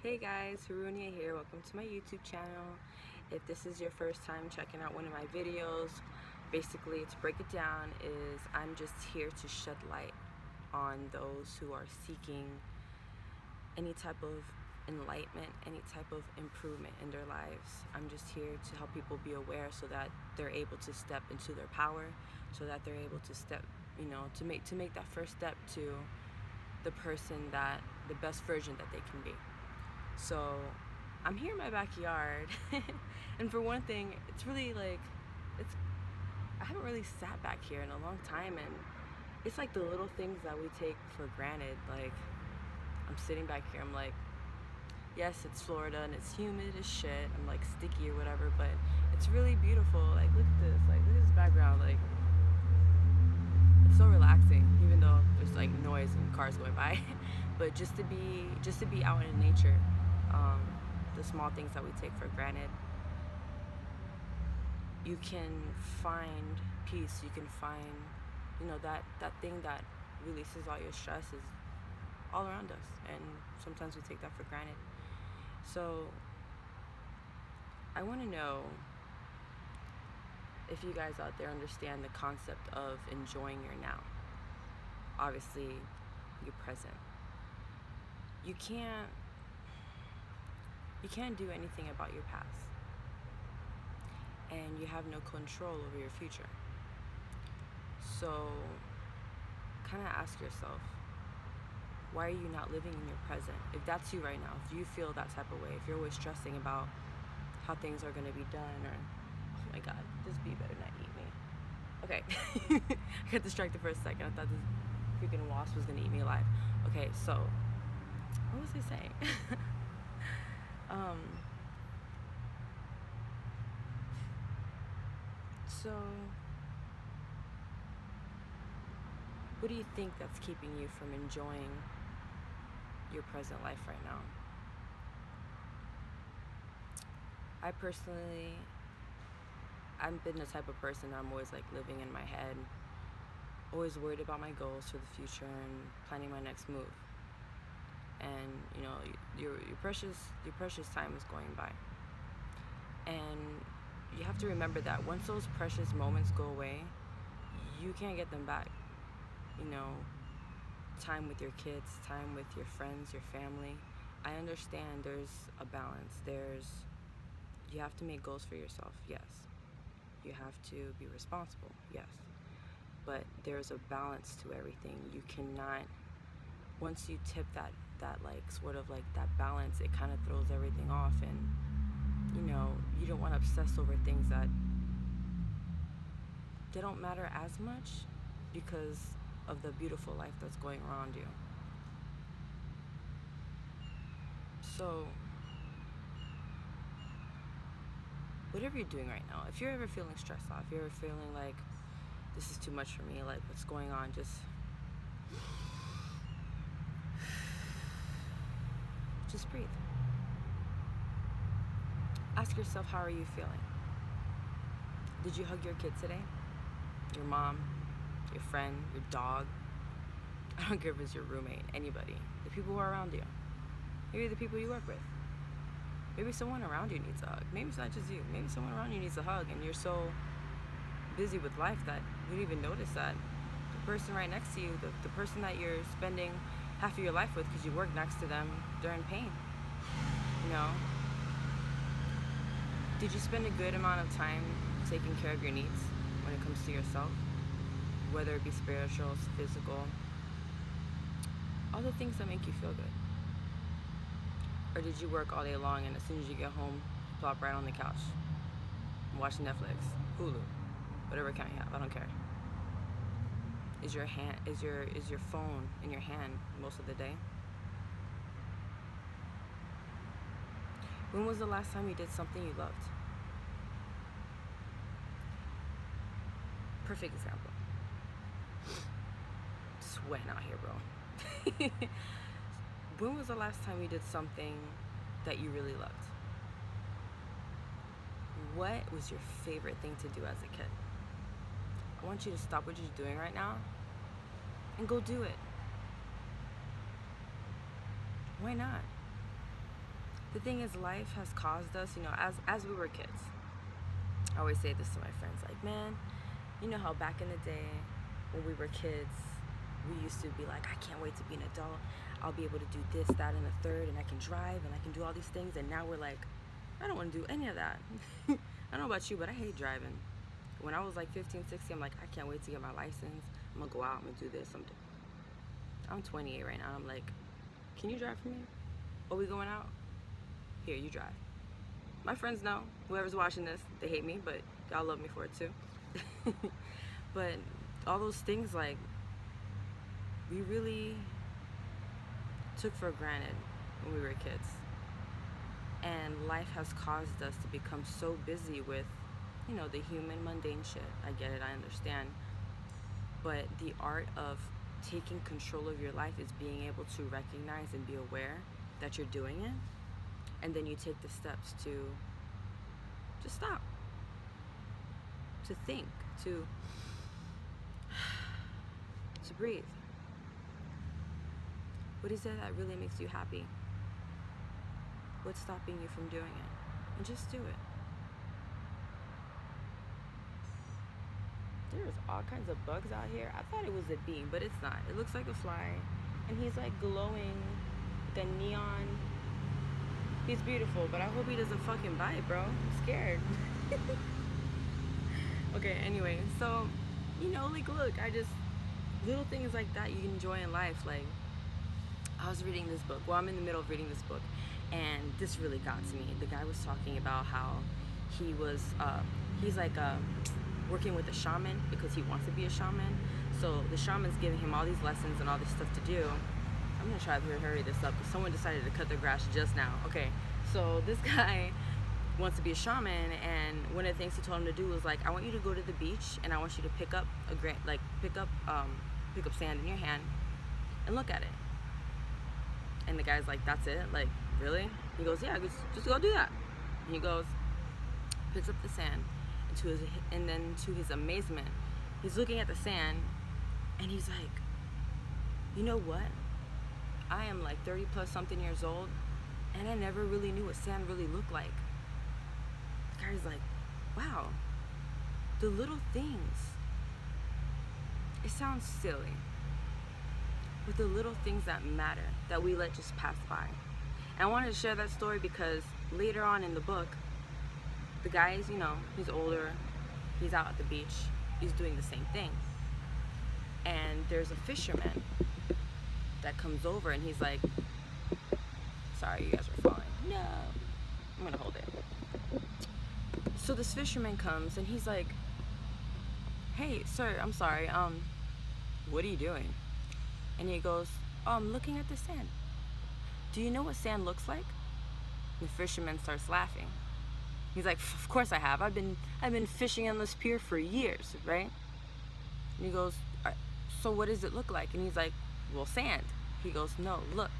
Hey guys, Harunia here. Welcome to my YouTube channel. If this is your first time checking out one of my videos, basically to break it down is I'm just here to shed light on those who are seeking any type of enlightenment, any type of improvement in their lives. I'm just here to help people be aware so that they're able to step into their power, so that they're able to step, to make that first step to the best version that they can be. So I'm here in my backyard and for one thing, it's really like, I haven't really sat back here in a long time, and it's like the little things that we take for granted. Like, I'm sitting back here, I'm like, yes, it's Florida and it's humid as shit, I'm like sticky or whatever, but it's really beautiful. Like, look at this, background, like, it's so relaxing, even though there's like noise and cars going by. But just to be out in nature, the small things that we take for granted, you can find peace. You can find, that thing that releases all your stress is all around us, and sometimes we take that for granted. So I want to know if you guys out there understand the concept of enjoying your now. Obviously, your present. You can't do anything about your past, and you have no control over your future. So kind of ask yourself, why are you not living in your present? If that's you right now, if you feel that type of way, if you're always stressing about how things are going to be done, or oh my god, this bee better not eat me. Okay. I got distracted for a second. I thought this freaking wasp was going to eat me alive. Okay, so what was I saying? So what do you think that's keeping you from enjoying your present life right now? I personally, I've been the type of person that I'm always like living in my head, always worried about my goals for the future and planning my next move. And your precious time is going by, and you have to remember that once those precious moments go away, you can't get them back. Time with your kids, time with your friends, your family. I understand there's a balance. You have to make goals for yourself, yes. You have to be responsible, yes. But there's a balance to everything. You cannot, once you tip that balance, it kind of throws everything off, and you don't want to obsess over things that they don't matter as much because of the beautiful life that's going around you. So whatever you're doing right now, if you're ever feeling stressed out, if you're ever feeling like this is too much for me, like what's going on, just breathe. Ask yourself, how are you feeling? Did you hug your kid today? Your mom, your friend, your dog? I don't care if it's your roommate, anybody. The people who are around you. Maybe the people you work with. Maybe someone around you needs a hug. Maybe it's not just you. Maybe someone around you needs a hug, and you're so busy with life that you don't even notice that the person right next to you, the person that you're spending half of your life with because you work next to them, they're in pain. Did you spend a good amount of time taking care of your needs when it comes to yourself? Whether it be spiritual, physical, all the things that make you feel good. Or did you work all day long and as soon as you get home, plop right on the couch, watch Netflix, Hulu, whatever account you have, I don't care. Is your phone in your hand most of the day? When was the last time you did something you loved? Perfect example. Sweating out here, bro. When was the last time you did something that you really loved? What was your favorite thing to do as a kid? I want you to stop what you're doing right now and go do it. Why not? the thing is, life has caused us, you know, as we were kids. I always say this to my friends, like, man, you know how back in the day when we were kids, we used to be like, I can't wait to be an adult. I'll be able to do this, that, and a third, and I can drive, and I can do all these things. And now we're like, I don't want to do any of that. I don't know about you, but I hate driving. When I was like 15, 16, I'm like, I can't wait to get my license. I'm going to go out, I'm going to do this. I'm 28 right now. I'm like, can you drive for me? Are we going out? Here, you drive. My friends know. Whoever's watching this, they hate me, but y'all love me for it too. But all those things, like, we really took for granted when we were kids. And life has caused us to become so busy with, you know, the human mundane shit. I get it, I understand. But the art of taking control of your life is being able to recognize and be aware that you're doing it. And then you take the steps to stop, to think, to breathe. What is it that really makes you happy? What's stopping you from doing it? And just do it. There's all kinds of bugs out here. I thought it was a bee, but it's not. It looks like a fly. And he's like glowing with a neon. He's beautiful, but I hope he doesn't fucking bite, bro. I'm scared. Okay, anyway, so, you know, like, look, little things like that you enjoy in life. Like, I was reading this book. Well, I'm in the middle of reading this book, and this really got to me. The guy was talking about how he was, he's like working with a shaman because he wants to be a shaman. So the shaman's giving him all these lessons and all this stuff to do. I'm gonna try to hurry this up because someone decided to cut their grass just now. Okay, so this guy wants to be a shaman, and one of the things he told him to do was, like, I want you to go to the beach and I want you to pick up pick up sand in your hand and look at it. And the guy's like, that's it? Like, really? He goes, yeah, just go do that. And he goes, picks up the sand, and then to his amazement, he's looking at the sand and he's like, you know what? I am like 30 plus something years old, and I never really knew what sand really looked like. The guy's like, wow, the little things. It sounds silly, but the little things that matter, that we let just pass by. And I wanted to share that story because later on in the book, the guy's, you know, he's older, he's out at the beach, he's doing the same thing. And there's a fisherman that comes over and he's like, sorry, you guys are falling. No, I'm gonna hold it. So this fisherman comes and he's like, hey, sir, I'm sorry, what are you doing? And he goes, oh, I'm looking at the sand. Do you know what sand looks like? And the fisherman starts laughing. He's like, of course I have. I've been fishing on this pier for years, right? And he goes, so what does it look like? And he's like, well, sand. He goes, no, look.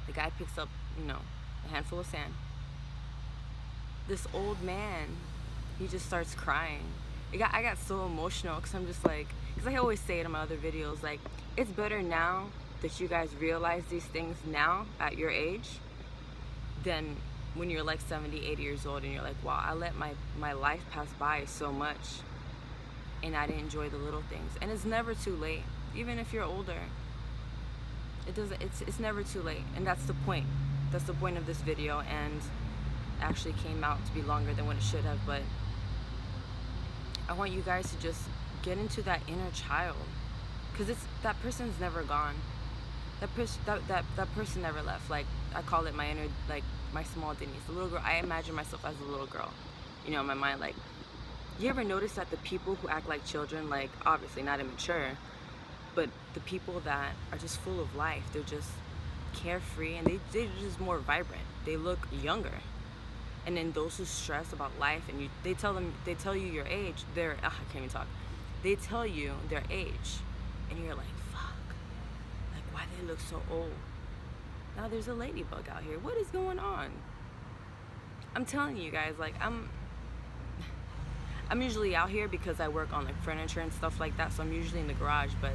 The guy picks up, you know, a handful of sand. This old man, he just starts crying. I got so emotional because I'm just like, because I always say it in my other videos, like, it's better now that you guys realize these things now at your age than when you're like 70, 80 years old and you're like, wow, I let my life pass by so much and I didn't enjoy the little things. And it's never too late. Even if you're older, it's never too late. And that's the point. That's the point of this video, and actually came out to be longer than what it should have, but I want you guys to just get into that inner child, because that person's never gone. That person never left. Like, I call it my inner, like, my small Denise, the little girl. I imagine myself as a little girl, you know, in my mind. Like, you ever notice that the people who act like children, like, obviously not immature, but the people that are just full of life, they're just carefree, and they're just more vibrant. They look younger. And then those who stress about life, and they tell you your age, I can't even talk. They tell you their age, and you're like, fuck, like, why they look so old? Now there's a ladybug out here. What is going on? I'm telling you guys, like, I'm usually out here because I work on like furniture and stuff like that, so I'm usually in the garage. But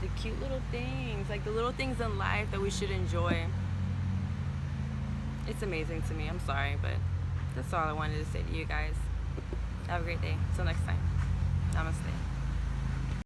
the cute little things, like the little things in life that we should enjoy, It's amazing to me. I'm sorry, but that's all I wanted to say to you guys. Have a great day. Till next time. Namaste.